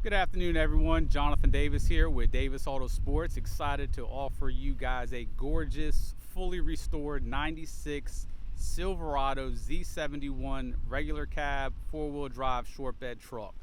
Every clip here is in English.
Good afternoon, everyone. Jonathan Davis here with Davis AutoSports. Excited to offer you guys a gorgeous, fully restored 96 Silverado Z71 regular cab, four-wheel drive short bed truck.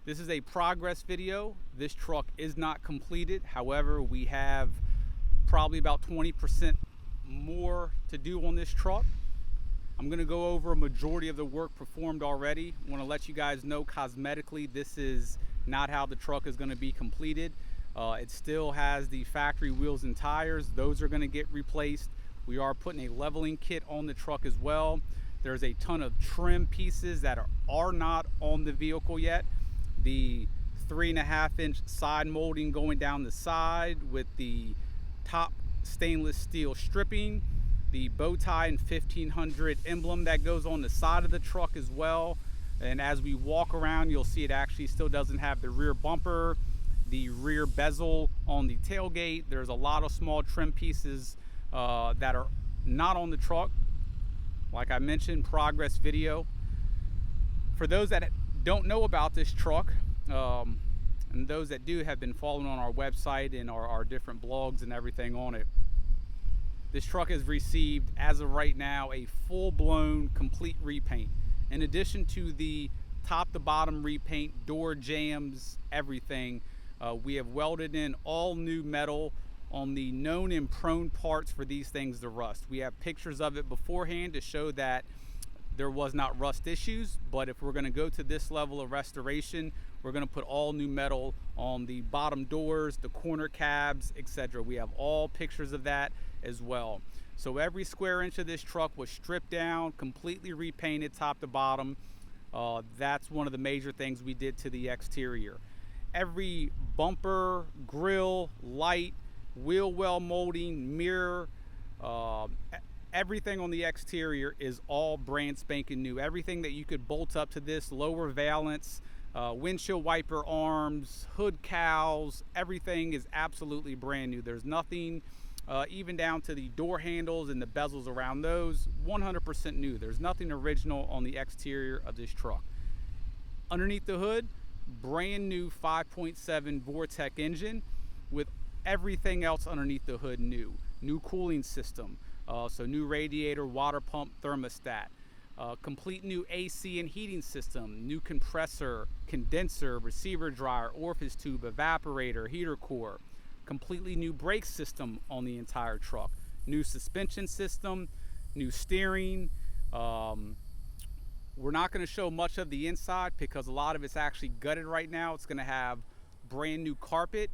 This is a progress video. This truck is not completed. However, we have probably about 20% more to do on this truck. I'm going to go over a majority of the work performed already. I want to let you guys know cosmetically this is not how the truck is going to be completed. It still has the factory wheels and tires. Those are going to get replaced. We are putting a leveling kit on the truck as well. There's a ton of trim pieces that are not on the vehicle yet. The 3.5-inch side molding going down the side with the top stainless steel stripping, the bow tie and 1500 emblem that goes on the side of the truck as well. And as we walk around, you'll see it actually still doesn't have the rear bumper, the rear bezel on the tailgate. There's a lot of small trim pieces that are not on the truck. Like I mentioned, progress video. For those that don't know about this truck, and those that do have been following on our website and our different blogs and everything on it, this truck has received, as of right now, a full-blown complete repaint. In addition to the top to bottom repaint, door jambs, everything, we have welded in all new metal on the known and prone parts for these things to rust. We have pictures of it beforehand to show that there was not rust issues, but if we're going to go to this level of restoration, we're going to put all new metal on the bottom doors, the corner cabs, etc. We have all pictures of that as well. So every square inch of this truck was stripped down, completely repainted top to bottom. That's one of the major things we did to the exterior. Every bumper, grill, light, wheel well molding, mirror, everything on the exterior is all brand spanking new. Everything that you could bolt up to this, lower valance, windshield wiper arms, hood cowls, everything is absolutely brand new. There's nothing, even down to the door handles and the bezels around those, 100% new. There's nothing original on the exterior of this truck. Underneath the hood, brand new 5.7 Vortec engine with everything else underneath the hood new. New cooling system, so new radiator, water pump, thermostat. Complete new AC and heating system, new compressor, condenser, receiver dryer, orifice tube, evaporator, heater core. Completely new brake system on the entire truck, new suspension system, new steering. We're not going to show much of the inside because a lot of it's actually gutted right now. It's going to have brand new carpet.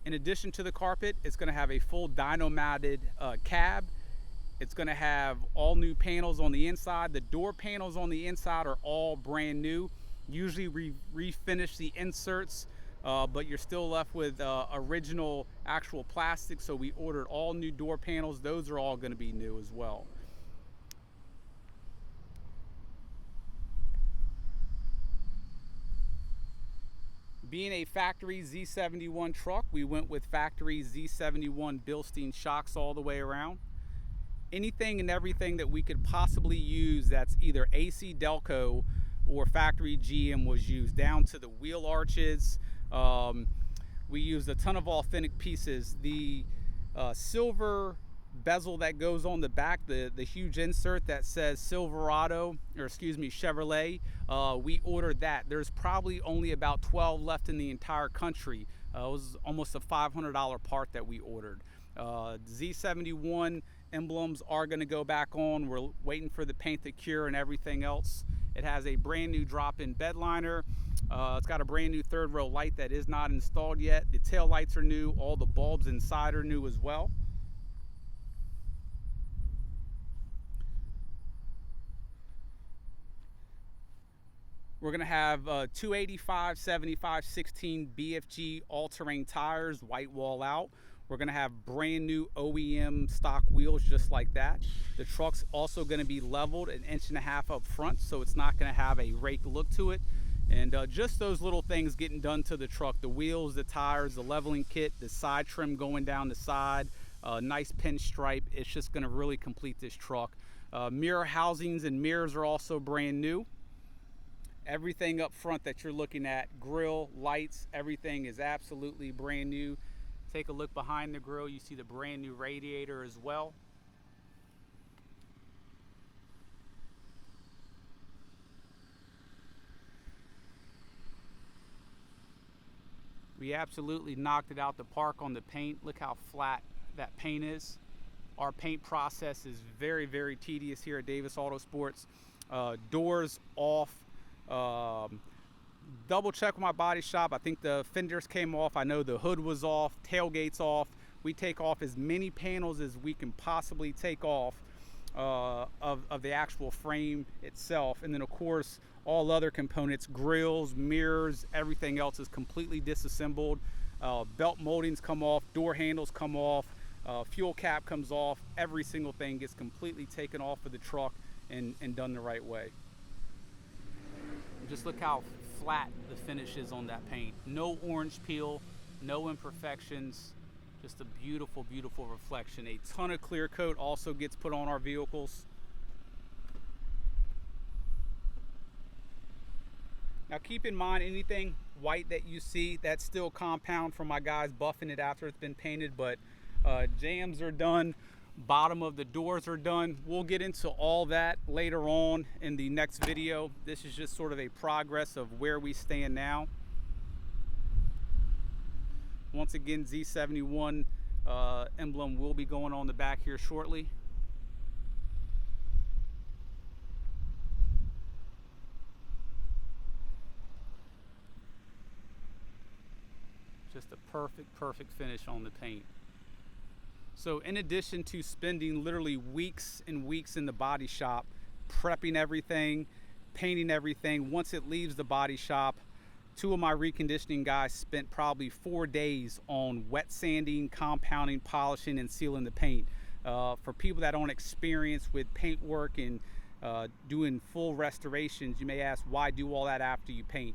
In addition to the carpet, it's going to have a full dyno mounted cab. It's going to have all new panels on the inside. The door panels on the inside are all brand new. Usually we refinish the inserts, but you're still left with original actual plastic, so we ordered all new door panels. Those are all going to be new as well. Being a factory Z71 truck, we went with factory Z71 Bilstein shocks all the way around. Anything and everything that we could possibly use that's either AC Delco or factory GM was used, down to the wheel arches. We used a ton of authentic pieces. The silver bezel that goes on the back, the huge insert that says Silverado, or excuse me, Chevrolet, we ordered that. There's probably only about 12 left in the entire country. It was almost a $500 part that we ordered. Z71 emblems are going to go back on. We're waiting for the paint to cure and everything else. It has a brand new drop-in bed liner. It's got a brand new third row light that is not installed yet. The tail lights are new. All the bulbs inside are new as well. We're going to have 285 75 16 BFG all-terrain tires, white wall out. We're going to have brand new OEM stock wheels just like that. The truck's also going to be leveled 1.5 inches up front, so it's not going to have a rake look to it. And just those little things getting done to the truck, the wheels, the tires, the leveling kit, the side trim going down the side, nice pinstripe. It's just going to really complete this truck. Mirror housings and mirrors are also brand new. Everything up front that you're looking at, grill, lights, everything is absolutely brand new. Take a look behind the grill, you see the brand new radiator as well. We absolutely knocked it out the park on the paint. Look how flat that paint is. Our paint process is very, very tedious here at Davis Autosports. Doors off. Double check with my body shop. I think the fenders came off. I know the hood was off. Tailgate's off. We take off as many panels as we can possibly take off of the actual frame itself. And then of course, all other components, grills, mirrors, everything else is completely disassembled. Belt moldings come off, door handles come off, fuel cap comes off. Every single thing gets completely taken off of the truck and done the right way. Just look how flat the finish is on that paint. No orange peel, no imperfections, just a beautiful, beautiful reflection. A ton of clear coat also gets put on our vehicles. Now keep in mind, anything white that you see, that's still compound from my guys buffing it after it's been painted, but jams are done, bottom of the doors are done. We'll get into all that later on in the next video. This is just sort of a progress of where we stand now. Once again, Z71 emblem will be going on the back here shortly. Just a perfect, perfect finish on the paint. So in addition to spending literally weeks and weeks in the body shop, prepping everything, painting everything, once it leaves the body shop, two of my reconditioning guys spent probably 4 days on wet sanding, compounding, polishing, and sealing the paint. For people that don't experience with paint work and doing full restorations, you may ask, why do all that after you paint?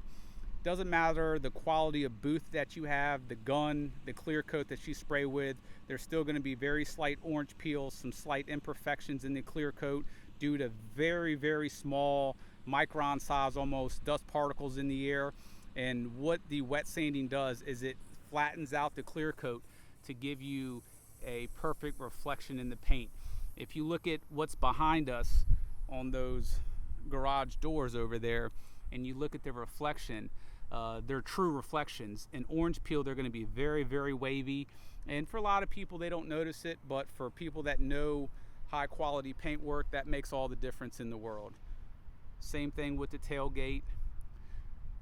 Doesn't matter the quality of booth that you have, the gun, the clear coat that you spray with, there's still going to be very slight orange peels, some slight imperfections in the clear coat due to very, very small micron size, almost dust particles in the air. And what the wet sanding does is it flattens out the clear coat to give you a perfect reflection in the paint. If you look at what's behind us on those garage doors over there, and you look at the reflection, they're true reflections. In orange peel, they're going to be very, very wavy. And for a lot of people, they don't notice it, but for people that know high quality paint work, that makes all the difference in the world. Same thing with the tailgate.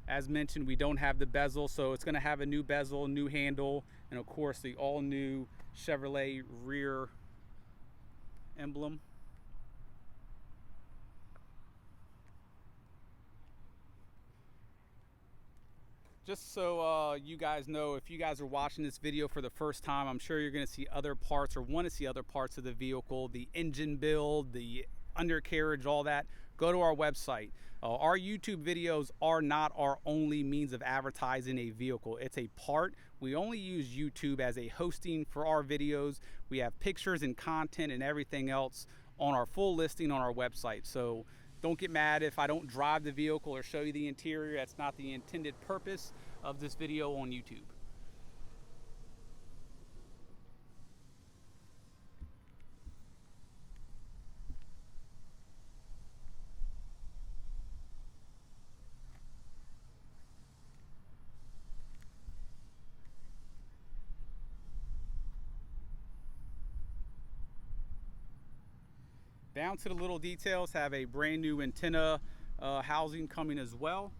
As mentioned, we don't have the bezel, so it's going to have a new bezel, new handle, and of course the all new Chevrolet rear emblem. Just so you guys know, if you guys are watching this video for the first time, I'm sure you're going to see other parts or want to see other parts of the vehicle, the engine build, the undercarriage, all that. Go to our website. Our YouTube videos are not our only means of advertising a vehicle. It's a part. We only use YouTube as a hosting for our videos. We have pictures and content and everything else on our full listing on our website. So don't get mad if I don't drive the vehicle or show you the interior. That's not the intended purpose of this video on YouTube. Down to the little details, have a brand new antenna housing coming as well.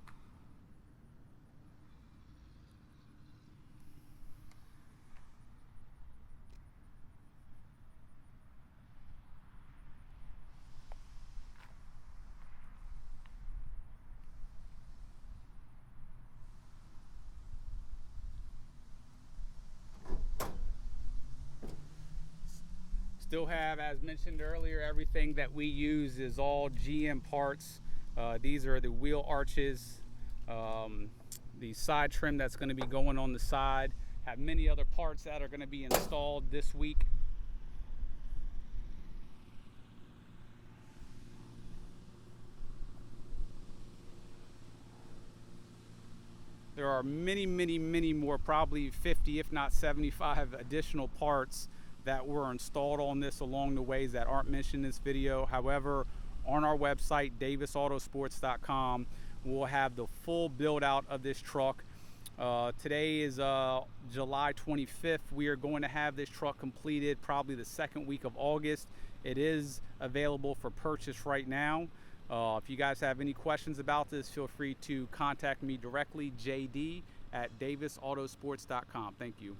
Still have, as mentioned earlier, everything that we use is all GM parts. These are the wheel arches, the side trim that's going to be going on the side. Have many other parts that are going to be installed this week. There are many more, probably 50 if not 75 additional parts that were installed on this along the ways that aren't mentioned in this video. However, on our website, davisautosports.com, we'll have the full build out of this truck. Today is July 25th. We are going to have this truck completed probably the second week of August. It is available for purchase right now. If you guys have any questions about this, feel free to contact me directly, JD at davisautosports.com. Thank you.